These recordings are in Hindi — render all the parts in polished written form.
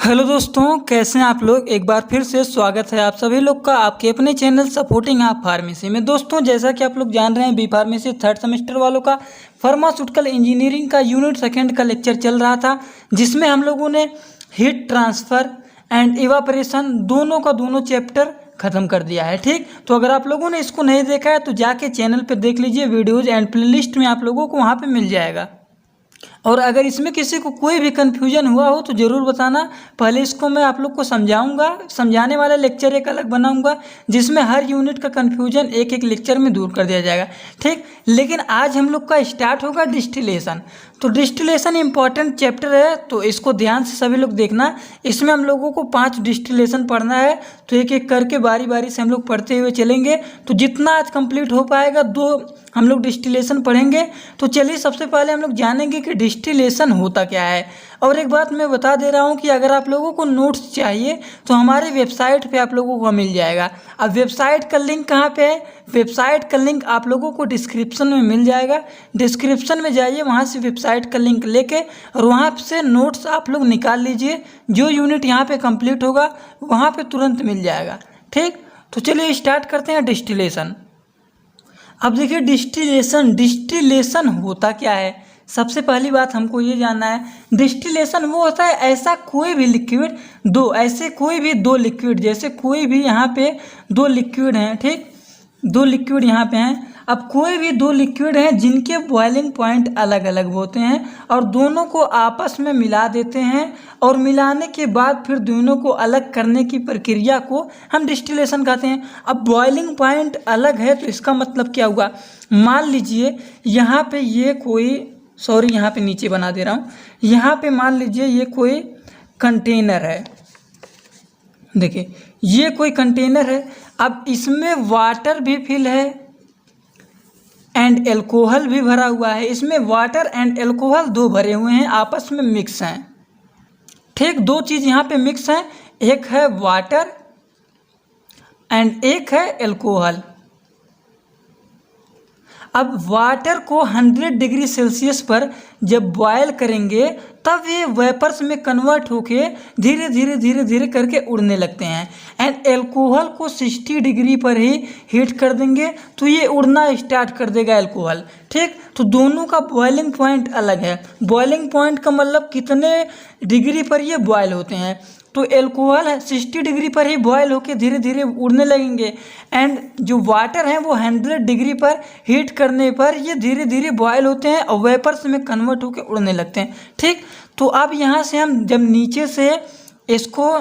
हेलो दोस्तों, कैसे हैं आप लोग। एक बार फिर से स्वागत है आप सभी लोग का आपके अपने चैनल सपोर्टिंग आप फार्मेसी में। दोस्तों, जैसा कि आप लोग जान रहे हैं, बी फार्मेसी थर्ड सेमेस्टर वालों का फार्मास्यूटिकल इंजीनियरिंग का यूनिट सेकंड का लेक्चर चल रहा था, जिसमें हम लोगों ने हीट ट्रांसफ़र एंड इवापोरेशन दोनों चैप्टर ख़त्म कर दिया है। ठीक, तो अगर आप लोगों ने इसको नहीं देखा है तो जाके चैनल पर देख लीजिए, वीडियोज़ एंड प्लेलिस्ट में आप लोगों को वहाँ पर मिल जाएगा। और अगर इसमें किसी को कोई भी कन्फ्यूजन हुआ हो तो ज़रूर बताना। पहले इसको मैं आप लोग को समझाऊंगा, समझाने वाला लेक्चर एक अलग बनाऊंगा, जिसमें हर यूनिट का कन्फ्यूजन एक एक लेक्चर में दूर कर दिया जाएगा। ठीक, लेकिन आज हम लोग का स्टार्ट होगा डिस्टिलेशन। तो डिस्टिलेशन इंपॉर्टेंट चैप्टर है, तो इसको ध्यान से सभी लोग देखना। इसमें हम लोगों को 5 डिस्टिलेशन पढ़ना है, तो एक एक करके बारी बारी से हम लोग पढ़ते हुए चलेंगे। तो जितना आज कंप्लीट हो पाएगा 2 हम लोग डिस्टिलेशन पढ़ेंगे। तो चलिए, सबसे पहले हम लोग जानेंगे कि डिस्टिलेशन होता क्या है। और एक बात मैं बता दे रहा हूँ कि अगर आप लोगों को नोट्स चाहिए तो हमारे वेबसाइट पे आप लोगों को मिल जाएगा। अब वेबसाइट का लिंक कहाँ पे है? वेबसाइट का लिंक आप लोगों को डिस्क्रिप्शन में मिल जाएगा। डिस्क्रिप्शन में जाइए, वहाँ से वेबसाइट का लिंक लेके और वहाँ से नोट्स आप लोग निकाल लीजिए। जो यूनिट यहाँ पे कंप्लीट होगा वहाँ पे तुरंत मिल जाएगा। ठीक, तो चलिए स्टार्ट करते हैं डिस्टिलेशन। अब देखिए, डिस्टिलेशन होता क्या है। सबसे पहली बात हमको ये जानना है, डिस्टिलेशन वो होता है ऐसा कोई भी लिक्विड, कोई भी दो लिक्विड, जैसे कोई भी यहाँ पे 2 लिक्विड हैं। ठीक, 2 लिक्विड यहाँ पे हैं। अब कोई भी 2 लिक्विड हैं जिनके बॉइलिंग पॉइंट अलग अलग होते हैं और दोनों को आपस में मिला देते हैं, और मिलाने के बाद फिर दोनों को अलग करने की प्रक्रिया को हम डिस्टिलेशन कहते हैं। अब बॉइलिंग पॉइंट अलग है तो इसका मतलब क्या हुआ, मान लीजिए यहाँ पे ये कोई, सॉरी यहाँ पे नीचे बना दे रहा हूँ, यहाँ पे मान लीजिए ये कोई कंटेनर है। देखिए, ये कोई कंटेनर है। अब इसमें वाटर भी फिल है एंड एल्कोहल भी भरा हुआ है। इसमें वाटर एंड एल्कोहल 2 भरे हुए हैं, आपस में मिक्स हैं। ठीक, 2 चीज़ यहाँ पे मिक्स हैं, एक है वाटर एंड एक है एल्कोहल। अब वाटर को 100 डिग्री सेल्सियस पर जब बॉयल करेंगे तब ये वेपर्स में कन्वर्ट होके धीरे धीरे करके उड़ने लगते हैं। एंड एल्कोहल को 60 डिग्री पर ही हीट कर देंगे तो ये उड़ना स्टार्ट कर देगा एल्कोहल। ठीक, तो दोनों का बॉइलिंग पॉइंट अलग है। बॉइलिंग पॉइंट का मतलब कितने डिग्री पर ये बॉयल होते हैं। तो एल्कोहल 60 डिग्री पर ही बॉयल होके धीरे धीरे उड़ने लगेंगे, एंड जो वाटर हैं वो 100 डिग्री पर हीट करने पर ये धीरे धीरे बॉयल होते हैं और वेपर्स में कन्वर्ट होकर उड़ने लगते हैं। ठीक, तो अब यहाँ से हम जब नीचे से इसको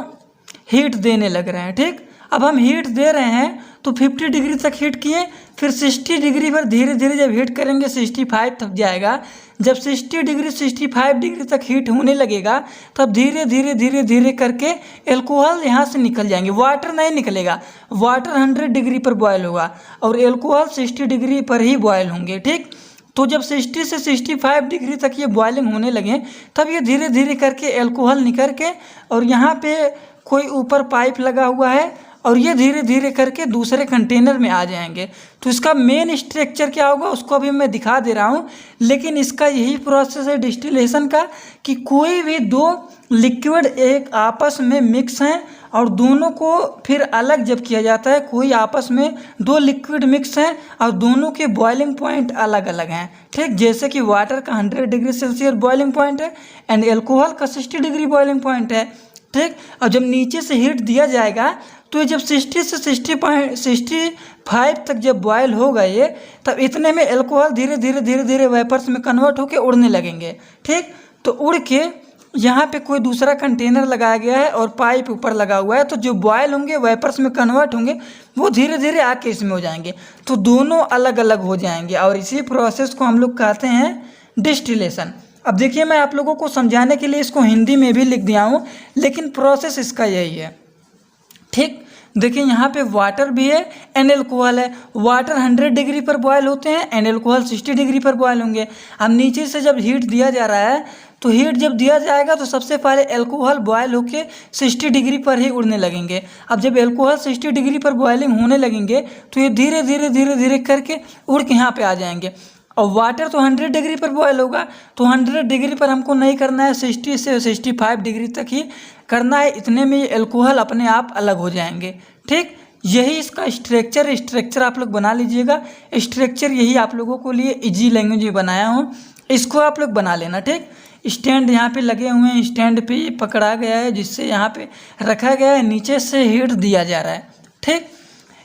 हीट देने लग रहे हैं, ठीक, अब हम हीट दे रहे हैं तो 50 डिग्री तक हीट किए, फिर 60 डिग्री पर धीरे धीरे जब हीट करेंगे 65 तक जाएगा। जब 60 डिग्री 65 डिग्री तक हीट होने लगेगा तब धीरे धीरे करके एल्कोहल यहाँ से निकल जाएंगे। वाटर नहीं निकलेगा, वाटर 100 डिग्री पर बॉयल होगा और एल्कोहल 60 डिग्री पर ही बॉयल होंगे। ठीक, तो जब 60 से 65 डिग्री तक ये बॉयलिंग होने लगे तब ये धीरे धीरे करके एल्कोहल निकल के, और यहाँ पे कोई ऊपर पाइप लगा हुआ है और ये धीरे धीरे करके दूसरे कंटेनर में आ जाएंगे। तो इसका मेन स्ट्रक्चर क्या होगा उसको अभी मैं दिखा दे रहा हूँ, लेकिन इसका यही प्रोसेस है डिस्टिलेशन का कि कोई भी 2 लिक्विड एक आपस में मिक्स हैं और दोनों को फिर अलग जब किया जाता है, कोई आपस में 2 लिक्विड मिक्स हैं और दोनों के बॉइलिंग पॉइंट अलग अलग हैं। ठीक, जैसे कि वाटर का 100 डिग्री सेल्सियस बॉइलिंग पॉइंट है एंड एल्कोहल का 60 डिग्री बॉइलिंग पॉइंट है। ठीक, और जब नीचे से हीट दिया जाएगा तो जब 60 से 65 तक जब बॉयल हो गए तब इतने में एल्कोहल धीरे धीरे वेपर्स में कन्वर्ट होकर उड़ने लगेंगे। ठीक, तो उड़ के यहाँ पे कोई दूसरा कंटेनर लगाया गया है और पाइप ऊपर लगा हुआ है, तो जो बॉयल होंगे वेपर्स में कन्वर्ट होंगे वो धीरे धीरे आके इसमें हो जाएंगे, तो दोनों अलग अलग हो जाएंगे और इसी प्रोसेस को हम लोग कहते हैं डिस्टिलेशन। अब देखिए, मैं आप लोगों को समझाने के लिए इसको हिंदी में भी लिख दिया हूँ, लेकिन प्रोसेस इसका यही है। ठीक, देखिए यहाँ पे वाटर भी है एंड एल्कोहल है। वाटर 100 डिग्री पर बॉयल होते हैं एंड एल्कोहल 60 डिग्री पर बॉयल होंगे। अब नीचे से जब हीट दिया जा रहा है तो हीट जब दिया जाएगा तो सबसे पहले एल्कोहल बॉयल होके 60 डिग्री पर ही उड़ने लगेंगे। अब जब एल्कोहल 60 डिग्री पर बॉयलिंग होने लगेंगे तो ये धीरे धीरे करके उड़ के यहाँ पे आ जाएंगे। और वाटर तो 100 डिग्री पर बॉयल होगा, तो 100 डिग्री पर हमको नहीं करना है, 60 से 65 डिग्री तक ही करना है। इतने में ये एल्कोहल अपने आप अलग हो जाएंगे। ठीक, यही इसका स्ट्रक्चर आप लोग बना लीजिएगा। स्ट्रक्चर यही आप लोगों को लिए इजी लैंग्वेज में बनाया हूँ, इसको आप लोग बना लेना। ठीक, स्टैंड यहाँ पे लगे हुए हैं, स्टैंड पे ये पकड़ा गया है जिससे यहाँ पे रखा गया है, नीचे से हीट दिया जा रहा है। ठीक,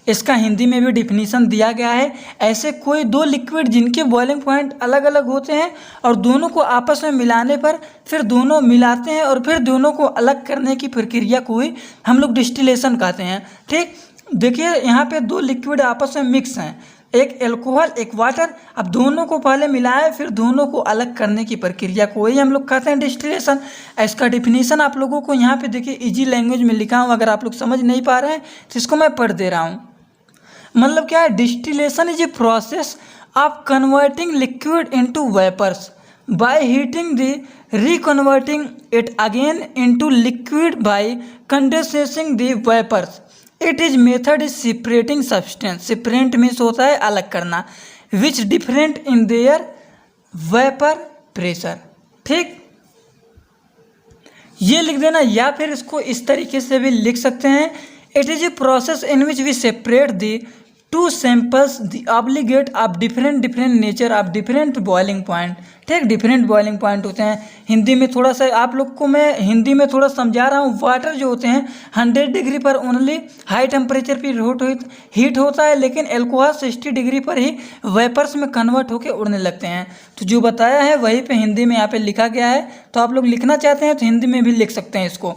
इसका हिंदी में भी डिफिनीशन दिया गया है। ऐसे कोई दो लिक्विड जिनके बॉइलिंग पॉइंट अलग अलग होते हैं और दोनों को आपस में मिलाने पर फिर दोनों मिलाते हैं और फिर दोनों को अलग करने की प्रक्रिया को ही हम लोग डिस्टिलेशन कहते हैं। ठीक, देखिए यहाँ पे दो लिक्विड आपस में मिक्स हैं, एक एल्कोहल एक वाटर। अब दोनों को पहले मिलाएं फिर दोनों को अलग करने की प्रक्रिया को ही हम लोग कहते हैं डिस्टिलेशन। इसका डिफिनीशन आप लोगों को यहाँ पे देखिए इजी लैंग्वेज में लिखा हूँ, अगर आप लोग समझ नहीं पा रहे हैं तो इसको मैं पढ़ दे रहा हूँ। मतलब क्या है, distillation is a process of converting liquid into vapours by heating the reconverting it again into liquid by condensating the vapours. It is method is separating substance, separate means होता है अलग करना, which different in their vapour pressure. ठीक, ये लिख देना, या फिर इसको इस तरीके से भी लिख सकते हैं, it is a process in which we separate the two samples the obligate of different nature of different boiling point. ठीक, डिफरेंट बॉइलिंग पॉइंट होते हैं। हिंदी में थोड़ा सा आप लोग को मैं हिंदी में थोड़ा समझा रहा हूँ। वाटर जो होते हैं 100 डिग्री पर ओनली हाई टेम्परेचर पर हीट होता है, लेकिन एल्कोहल 60 डिग्री पर ही वेपर्स में कन्वर्ट होकर उड़ने लगते हैं। तो जो बताया है वहीं पे हिंदी में यहाँ पे लिखा गया है, तो आप लोग लिखना चाहते हैं तो हिंदी में भी लिख सकते हैं इसको।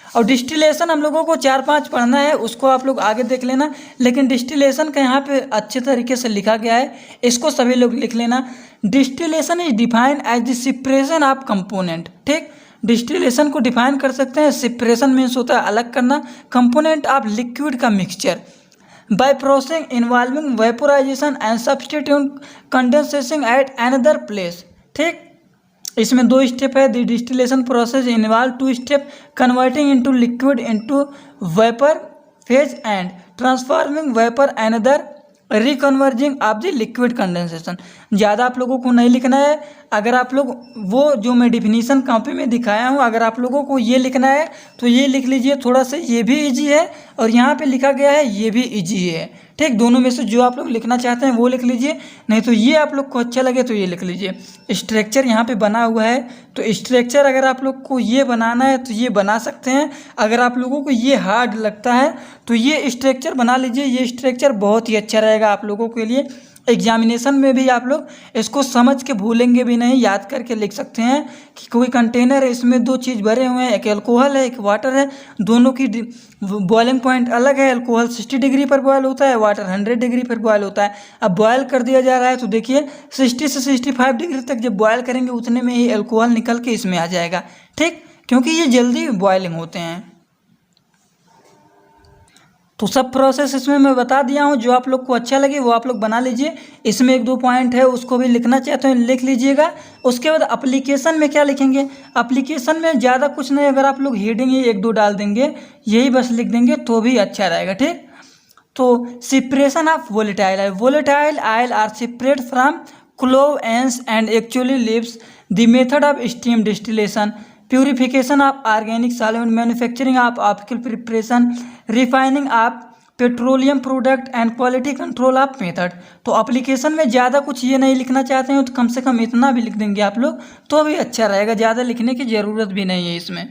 और डिस्टिलेशन हम लोगों को 4-5 पढ़ना है, उसको आप लोग आगे देख लेना, लेकिन डिस्टिलेशन का यहाँ पे अच्छे तरीके से लिखा गया है, इसको सभी लोग लिख लेना। Distillation is defined as the separation of component. ठीक, डिस्टिलेशन को डिफाइन कर सकते हैं, सेपरेशन मीन्स होता है अलग करना, कंपोनेंट ऑफ लिक्विड का mixture by processing involving vaporisation and substitute condensation at another place. ठीक, इसमें 2 स्टेप है। The distillation process involve 2 step, converting into liquid into vapour phase and transforming vapour another reconverging of the liquid condensation. ज़्यादा आप लोगों को नहीं लिखना है। अगर आप लोग वो जो मैं डिफिनीशन कॉपी में दिखाया हूँ, अगर आप लोगों को ये लिखना है तो ये लिख लीजिए, थोड़ा सा ये भी इजी है और यहाँ पे लिखा गया है ये भी इजी है। ठीक, दोनों में से जो आप लोग लिखना चाहते हैं वो लिख लीजिए, नहीं तो ये आप लोग को अच्छा लगे तो ये लिख लीजिए। स्ट्रक्चर यहाँ पे बना हुआ है, तो स्ट्रक्चर अगर आप लोग को ये बनाना है तो ये बना सकते हैं। अगर आप लोगों को ये हार्ड लगता है तो ये स्ट्रक्चर बना लीजिए, ये स्ट्रक्चर बहुत ही अच्छा रहेगा आप लोगों के लिए। एग्जामिनेशन में भी आप लोग इसको समझ के भूलेंगे भी नहीं, याद करके लिख सकते हैं कि कोई कंटेनर है, इसमें 2 चीज़ भरे हुए हैं, एक एल्कोहल है एक वाटर है, दोनों की बॉइलिंग पॉइंट अलग है। एल्कोहल 60 डिग्री पर बॉयल होता है, वाटर 100 डिग्री पर बॉयल होता है। अब बॉयल कर दिया जा रहा है तो देखिए 60 से 65 डिग्री तक जब बॉयल करेंगे उतने में ही एल्कोहल निकल के इसमें आ जाएगा। ठीक, क्योंकि ये जल्दी बॉयलिंग होते हैं। तो सब प्रोसेस इसमें मैं बता दिया हूँ, जो आप लोग को अच्छा लगे वो आप लोग बना लीजिए। इसमें 1-2 पॉइंट है उसको भी लिखना चाहते हैं लिख लीजिएगा। उसके बाद एप्लीकेशन में क्या लिखेंगे, एप्लीकेशन में ज़्यादा कुछ नहीं, अगर आप लोग हेडिंग ही 1-2 डाल देंगे, यही बस लिख देंगे तो भी अच्छा रहेगा। ठीक, तो सेपरेशन ऑफ वोलेटाइल है, volatile oil are separate from clove anise and actually leaves the method of steam distillation, purification of organic solvent, manufacturing of optical preparation, refining of petroleum product and quality control of method. तो एप्लीकेशन में ज़्यादा कुछ ये नहीं लिखना चाहते हैं तो कम से कम इतना भी लिख देंगे आप लोग तो भी अच्छा रहेगा, ज़्यादा लिखने की ज़रूरत भी नहीं है इसमें।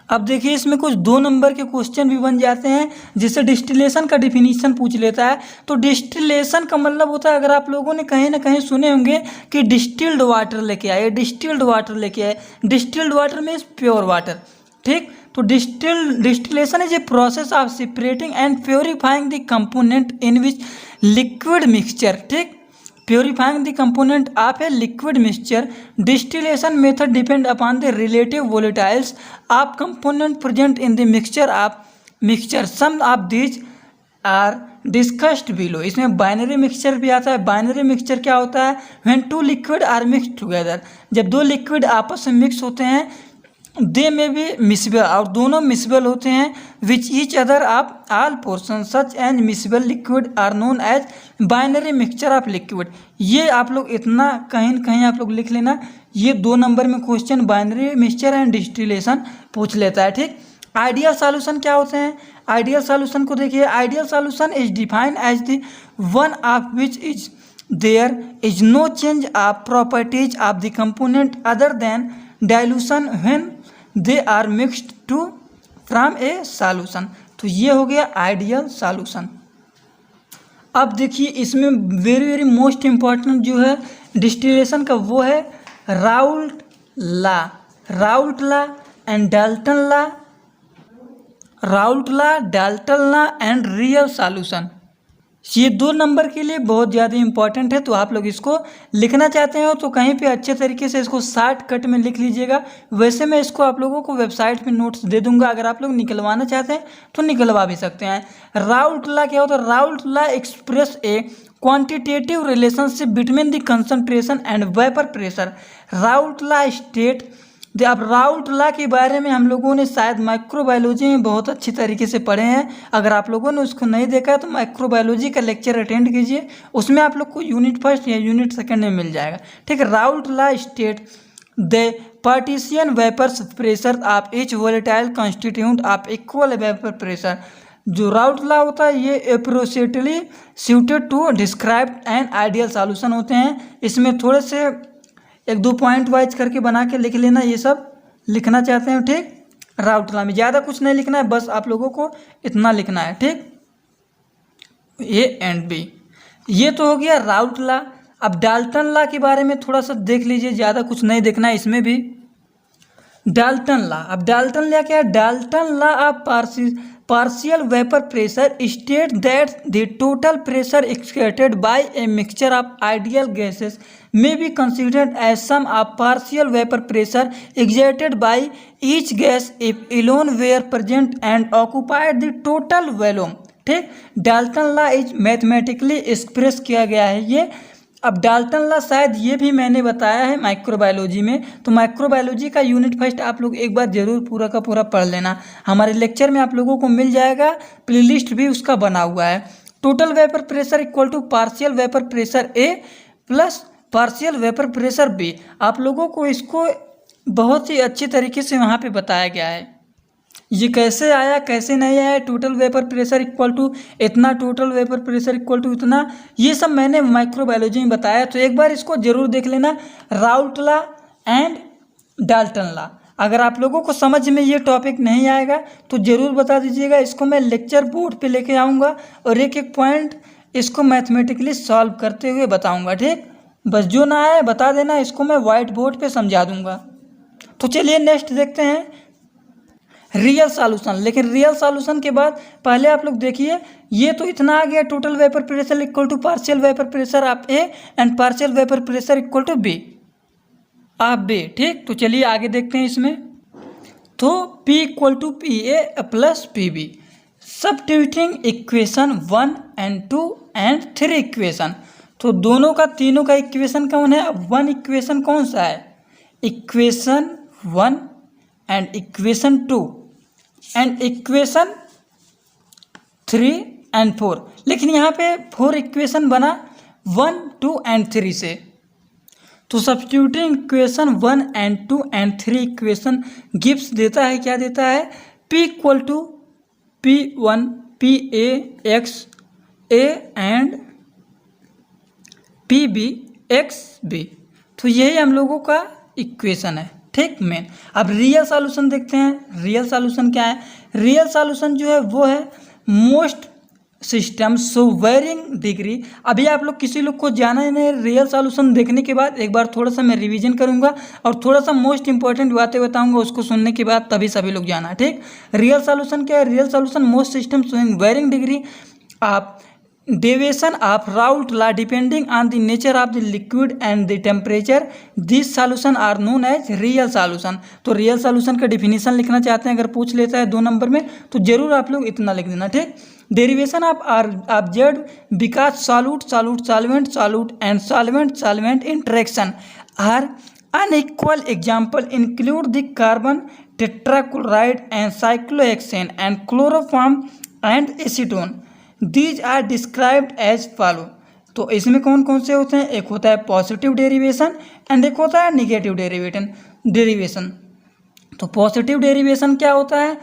अब देखिए इसमें कुछ 2 नंबर के क्वेश्चन भी बन जाते हैं, जिससे डिस्टिलेशन का डिफिनीशन पूछ लेता है। तो डिस्टिलेशन का मतलब होता है, अगर आप लोगों ने कहीं ना कहीं सुने होंगे कि डिस्टिल्ड वाटर लेके आए, डिस्टिल्ड वाटर लेके आए। Distilled water means pure water. ठीक, तो distillation is a process of separating and purifying the component in which liquid mixture. ठीक, purifying the component of a liquid mixture. Distillation method depend upon the relative volatiles of component present in the mixture. Some of these are discussed below. इसमें बाइनरी मिक्सचर भी आता है। बाइनरी मिक्सचर क्या होता है, when 2 liquid are mixed together, जब 2 लिक्विड आपस में मिक्स होते हैं दे में भी मिसिबल, और दोनों मिसिबल होते हैं, which each other of all portion such and miscible liquid are known as binary mixture of liquid. ये आप लोग इतना कहीं न कहीं आप लोग लिख लेना, ये 2 नंबर में question binary mixture and distillation पूछ लेता है, ठीक। आइडियल सॉल्यूशन क्या होते हैं? आइडियल सॉल्यूशन को देखिए, ideal solution is defined as the one of which is there is no change of properties of the component other than dilution when they are mixed to from a solution. तो ये हो गया आइडियल सॉल्यूशन। अब देखिए इसमें वेरी वेरी मोस्ट इम्पॉर्टेंट जो है डिस्टिलेशन का वो है Raoult law, Raoult law and Dalton law, Raoult law, Dalton law and real solution. ये 2 नंबर के लिए बहुत ज़्यादा इंपॉर्टेंट है, तो आप लोग इसको लिखना चाहते हो तो कहीं पे अच्छे तरीके से इसको शॉर्टकट में लिख लीजिएगा। वैसे मैं इसको आप लोगों को वेबसाइट पे नोट्स दे दूंगा, अगर आप लोग निकलवाना चाहते हैं तो निकलवा भी सकते हैं। राउल्ट लॉ क्या होता है? Raoult law express A quantitative relationship between the concentration and vapour pressure. Raoult law state, अब राउल्ट लॉ के बारे में हम लोगों ने शायद माइक्रोबायोलॉजी में बहुत अच्छी तरीके से पढ़े हैं। अगर आप लोगों ने उसको नहीं देखा है तो माइक्रोबायोलॉजी का लेक्चर अटेंड कीजिए, उसमें आप लोग को यूनिट 1 या यूनिट 2 में मिल जाएगा, ठीक है। Raoult law state the partial vapours pressure of each volatile constituent of equal vapour pressure. जो राउल्ट लॉ होता है ये appropriately suited to describe an ideal solution होते हैं। इसमें थोड़े से 1-2 पॉइंट वाइज करके बना के लिख लेना, ये सब लिखना चाहते हैं, ठीक। राउल्ट लॉ में ज़्यादा कुछ नहीं लिखना है, बस आप लोगों को इतना लिखना है, ठीक। ए एंड बी, ये तो हो गया राउल्ट लॉ। अब डाल्टन लॉ के बारे में थोड़ा सा देख लीजिए, ज़्यादा कुछ नहीं देखना है इसमें भी। डाल्टन लॉ, अब डाल्टन लॉ क्या है? Dalton law of partial vapor pressure state that the total pressure exerted by a mixture of ideal gases may be considered as sum of partial vapor pressure exerted by each gas if alone were present and occupied the total volume, ठीक। Dalton law is mathematically express किया गया है ये। अब डाल्टन लॉ शायद ये भी मैंने बताया है माइक्रोबायोलॉजी में, तो माइक्रोबायोलॉजी का यूनिट 1 आप लोग एक बार जरूर पूरा का पूरा पढ़ लेना, हमारे लेक्चर में आप लोगों को मिल जाएगा, प्लेलिस्ट भी उसका बना हुआ है। Total vapour pressure equal to partial vapour pressure A plus partial vapour pressure B. आप लोगों को इसको बहुत ही अच्छी तरीके से वहाँ पे बताया गया है, ये कैसे आया कैसे नहीं आया, total vapour pressure equal to इतना, total vapour pressure equal to इतना, ये सब मैंने माइक्रोबायोलॉजी में बताया, तो एक बार इसको जरूर देख लेना। Raoult law and Dalton law, अगर आप लोगों को समझ में ये टॉपिक नहीं आएगा तो ज़रूर बता दीजिएगा, इसको मैं लेक्चर बोर्ड पे लेके आऊँगा और एक एक पॉइंट इसको मैथमेटिकली सॉल्व करते हुए बताऊँगा, ठीक। बस जो ना आए बता देना, इसको मैं वाइट बोर्ड पे समझा दूँगा। तो चलिए नेक्स्ट देखते हैं रियल सॉल्यूशन। लेकिन रियल सॉल्यूशन के बाद पहले आप लोग देखिए, ये तो इतना आ गया, total vapour pressure equal to partial vapour pressure of A and partial vapour pressure equal to B of B, ठीक। तो चलिए आगे देखते हैं इसमें। तो P equal to P A plus P B, substituting equation 1 and 2 and 3 equation. तो दोनों का तीनों का इक्वेशन कौन है? अब 1 इक्वेशन कौन सा है? Equation 1 and equation 2 and equation 3 and 4, लेकिन यहाँ पे 4 इक्वेशन बना 1, 2 and 3 से। तो substituting equation 1 and 2 and 3 equation gives देता है, क्या देता है? P equal to P1 P A X A and P B X B. तो यही हम लोगों का इक्वेशन है, ठीक मेन। अब रियल सॉल्यूशन देखते हैं। रियल सॉल्यूशन क्या है? रियल सॉल्यूशन जो है वो है most system so varying degree. अभी आप लोग किसी लोग को जाना ही नहीं, रियल सॉल्यूशन देखने के बाद एक बार थोड़ा सा मैं रिवीजन करूंगा और थोड़ा सा मोस्ट इंपॉर्टेंट बातें बताऊंगा, उसको सुनने के बाद तभी सभी लोग जाना, ठीक। रियल सॉल्यूशन क्या है? Real solution most system showing varying degree of deviation of Raoult law depending on the nature of the liquid and the temperature, this solution are known as real solution. तो रियल सॉल्यूशन का डिफिनीशन लिखना चाहते हैं, अगर पूछ लेता है 2 नंबर में तो जरूर आप लोग इतना लिख देना, ठीक। Derivation of observed because solute solute solvent solute and solvent solvent interaction are unequal example include the carbon tetrachloride and cyclohexane and chloroform and acetone. These are described as follow. तो इसमें कौन कौन से होते हैं? एक होता है पॉजिटिव डेरिवेशन एंड एक होता है निगेटिव डेरिवेशन। तो पॉजिटिव डेरिवेशन क्या होता है?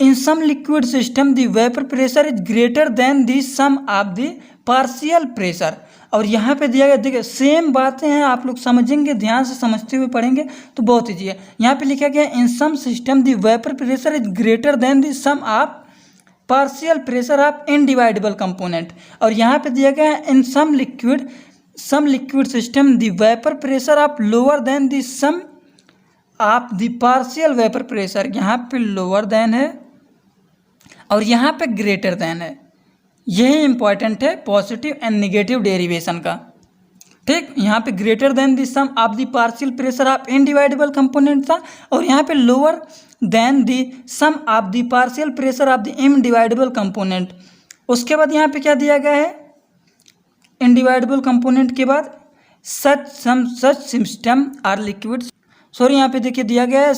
In some liquid system the vapour pressure is greater than the sum of the partial pressure. और यहाँ पे दिया गया, देखिए सेम बातें हैं, आप लोग समझेंगे, ध्यान से समझते हुए पढ़ेंगे तो बहुत ईजी है। यहाँ पे लिखा गया in some system the vapour pressure is greater than the sum of partial pressure of indivisible component. और यहाँ पे दिया गया है in some liquid system the vapour pressure of lower than the sum of the partial vapour pressure. यहाँ पे लोअर देन है और यहाँ पे ग्रेटर देन है। यही इंपॉर्टेंट है पॉजिटिव एंड नेगेटिव डेरिवेशन का। ठीक, यहाँ पे greater than the sum of the partial pressure of indivisible component था और यहाँ पे lower than the sum of the partial pressure of the indivisible component. उसके बाद यहाँ पे क्या दिया गया है? इनडिवाइडेबल कंपोनेंट के बाद such system are liquid, sorry यहाँ पे देखिए दिया गया है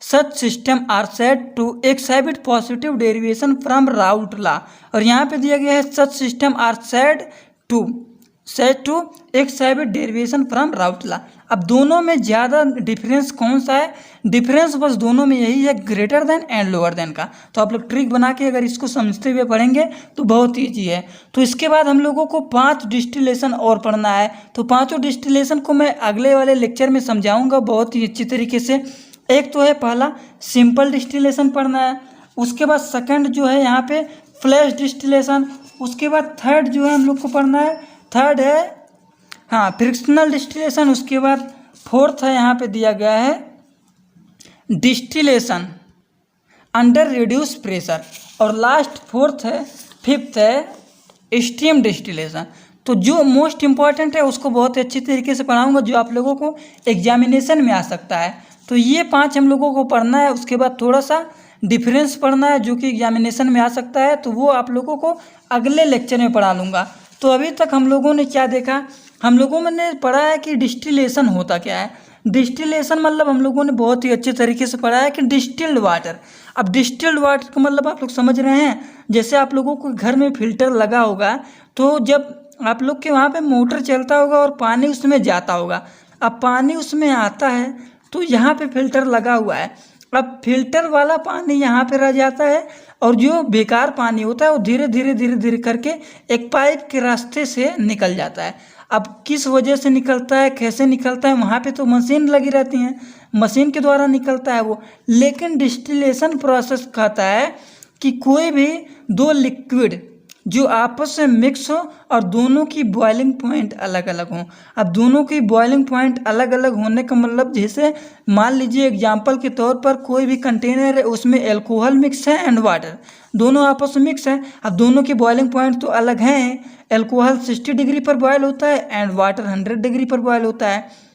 such system are said to exhibit positive derivation from Raoult law. और यहाँ पे दिया गया है such system are said to exhibit derivation from Raoult law. अब दोनों में ज़्यादा डिफरेंस कौन सा है? डिफरेंस बस दोनों में यही है, greater than and lower than का। तो आप लोग ट्रिक बना के अगर इसको समझते हुए पढ़ेंगे तो बहुत ईजी है। तो इसके बाद हम लोगों को 5 डिस्टिलेशन और पढ़ना है। तो पाँचों डिस्टिलेशन को मैं अगले वाले लेक्चर में समझाऊंगा बहुत ही अच्छी तरीके से। एक तो है पहला सिंपल डिस्टिलेशन पढ़ना है, उसके बाद सेकंड जो है यहाँ पे फ्लैश डिस्टिलेशन, उसके बाद थर्ड जो है हम लोग को पढ़ना है, थर्ड है फ्रिक्शनल डिस्टिलेशन, उसके बाद फोर्थ है यहाँ पे दिया गया है डिस्टिलेशन अंडर रिड्यूस प्रेशर, और लास्ट फिफ्थ है स्टीम डिस्टिलेशन। तो जो मोस्ट इम्पॉर्टेंट है उसको बहुत अच्छी तरीके से पढ़ाऊंगा, जो आप लोगों को एग्जामिनेशन में आ सकता है। तो ये 5 हम लोगों को पढ़ना है। उसके बाद थोड़ा सा डिफरेंस पढ़ना है जो कि एग्जामिनेशन में आ सकता है, तो वो आप लोगों को अगले लेक्चर में पढ़ा लूँगा। तो अभी तक हम लोगों ने क्या देखा? हम लोगों ने पढ़ा है कि डिस्टिलेशन होता क्या है। डिस्टिलेशन मतलब हम लोगों ने बहुत ही अच्छे तरीके से पढ़ा है कि डिस्टिल्ड वाटर। अब डिस्टिल्ड वाटर का मतलब आप लोग समझ रहे हैं, जैसे आप लोगों को घर में फिल्टर लगा होगा, तो जब आप लोग के वहाँ पे मोटर चलता होगा और पानी उसमें जाता होगा, अब पानी उसमें आता है तो यहाँ पे फिल्टर लगा हुआ है। अब फिल्टर वाला पानी यहाँ पे रह जाता है और जो बेकार पानी होता है वो धीरे धीरे करके एक पाइप के रास्ते से निकल जाता है। अब किस वजह से निकलता है, कैसे निकलता है, वहाँ पे तो मशीन लगी रहती हैं, मशीन के द्वारा निकलता है वो। लेकिन डिस्टिलेशन प्रोसेस कहता है कि कोई भी 2 लिक्विड जो आपस में मिक्स हो और दोनों की बॉइलिंग पॉइंट अलग अलग हों। अब दोनों की बॉइलिंग पॉइंट अलग अलग होने का मतलब, जैसे मान लीजिए एग्जांपल के तौर पर कोई भी कंटेनर है, उसमें अल्कोहल मिक्स है एंड वाटर, दोनों आपस में मिक्स है। अब दोनों की बॉइलिंग पॉइंट तो अलग हैं, अल्कोहल 60 डिग्री पर बॉयल होता है एंड वाटर 100 डिग्री पर बॉयल होता है।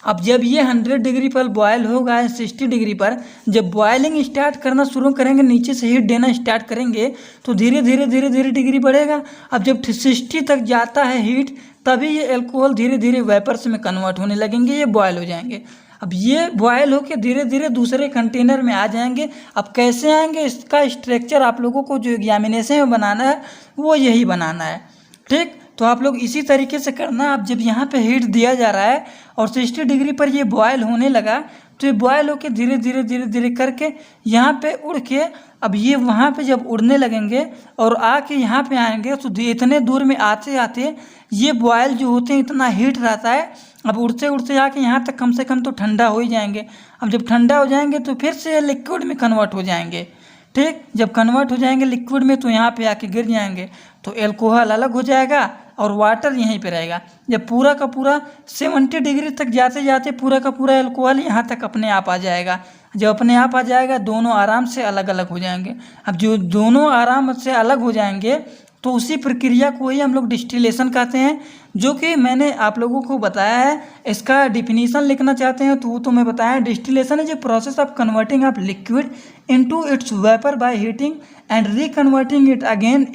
अब जब ये 100 डिग्री पर बॉयल होगा, 60 डिग्री पर जब बॉयलिंग स्टार्ट करना शुरू करेंगे, नीचे से हीट देना स्टार्ट करेंगे, तो धीरे धीरे डिग्री बढ़ेगा। अब जब 60 तक जाता है हीट, तभी ये अल्कोहल धीरे धीरे वेपर्स में कन्वर्ट होने लगेंगे, ये बॉयल हो जाएंगे। अब ये बॉयल होकर धीरे धीरे दूसरे कंटेनर में आ जाएंगे। अब कैसे आएंगे, इसका स्ट्रक्चर आप लोगों को जो एग्जामिनेशन में बनाना है वो यही बनाना है। ठीक, तो आप लोग इसी तरीके से करना। अब जब यहाँ पे हीट दिया जा रहा है और 60 डिग्री पर ये बॉयल होने लगा, तो ये बॉयल होकर धीरे धीरे करके यहाँ पे उड़ के, अब ये वहाँ पे जब उड़ने लगेंगे और आके यहाँ पे आएंगे, तो इतने दूर में आते आते ये बॉयल जो होते हैं इतना हीट रहता है, अब उड़ते उड़ते आके यहाँ तक कम से कम तो ठंडा हो ही जाएंगे। अब जब ठंडा हो जाएंगे तो फिर से लिक्विड में कन्वर्ट हो जाएंगे। ठीक, जब कन्वर्ट हो जाएंगे लिक्विड में, तो यहाँ पे आके गिर जाएंगे, तो अल्कोहल अलग हो जाएगा और वाटर यहीं पे रहेगा। जब पूरा का पूरा 70 डिग्री तक जाते जाते पूरा का पूरा अल्कोहल यहाँ तक अपने आप आ जाएगा। जब अपने आप आ जाएगा, दोनों आराम से अलग अलग हो जाएंगे। अब जो दोनों आराम से अलग हो जाएंगे, तो उसी प्रक्रिया को ही हम लोग डिस्टिलेशन कहते हैं, जो कि मैंने आप लोगों को बताया है। इसका डिफिनीशन लिखना चाहते हैं तो वो तो मैं बताया, distillation is a process of converting of liquid into its vapour by heating and reconverting it again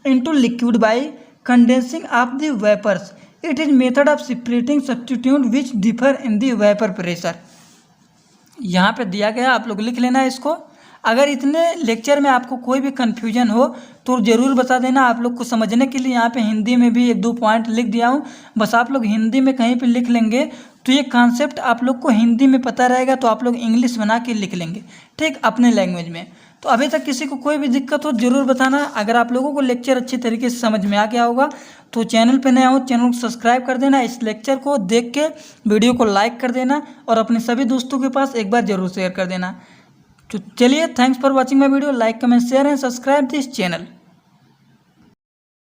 into liquid by condensing of the vapors. It is method of separating substituent which differ in the vapor pressure. यहाँ पे दिया गया, आप लोग लिख लेना इसको। अगर इतने लेक्चर में आपको कोई भी कन्फ्यूजन हो तो ज़रूर बता देना। आप लोग को समझने के लिए यहाँ पे हिंदी में भी 1-2 पॉइंट लिख दिया हूँ, बस आप लोग हिंदी में कहीं पे लिख लेंगे तो ये कॉन्सेप्ट आप लोग को हिंदी में पता रहेगा, तो आप लोग इंग्लिश बना के लिख लेंगे, ठीक, अपने लैंग्वेज में। तो अभी तक किसी को कोई भी दिक्कत हो ज़रूर बताना। अगर आप लोगों को लेक्चर अच्छी तरीके से समझ में आ गया होगा तो चैनल पे नया हो, चैनल को सब्सक्राइब कर देना। इस लेक्चर को देख के वीडियो को लाइक कर देना और अपने सभी दोस्तों के पास एक बार ज़रूर शेयर कर देना। तो चलिए, thanks for watching my video. Like, comment, share and subscribe this channel.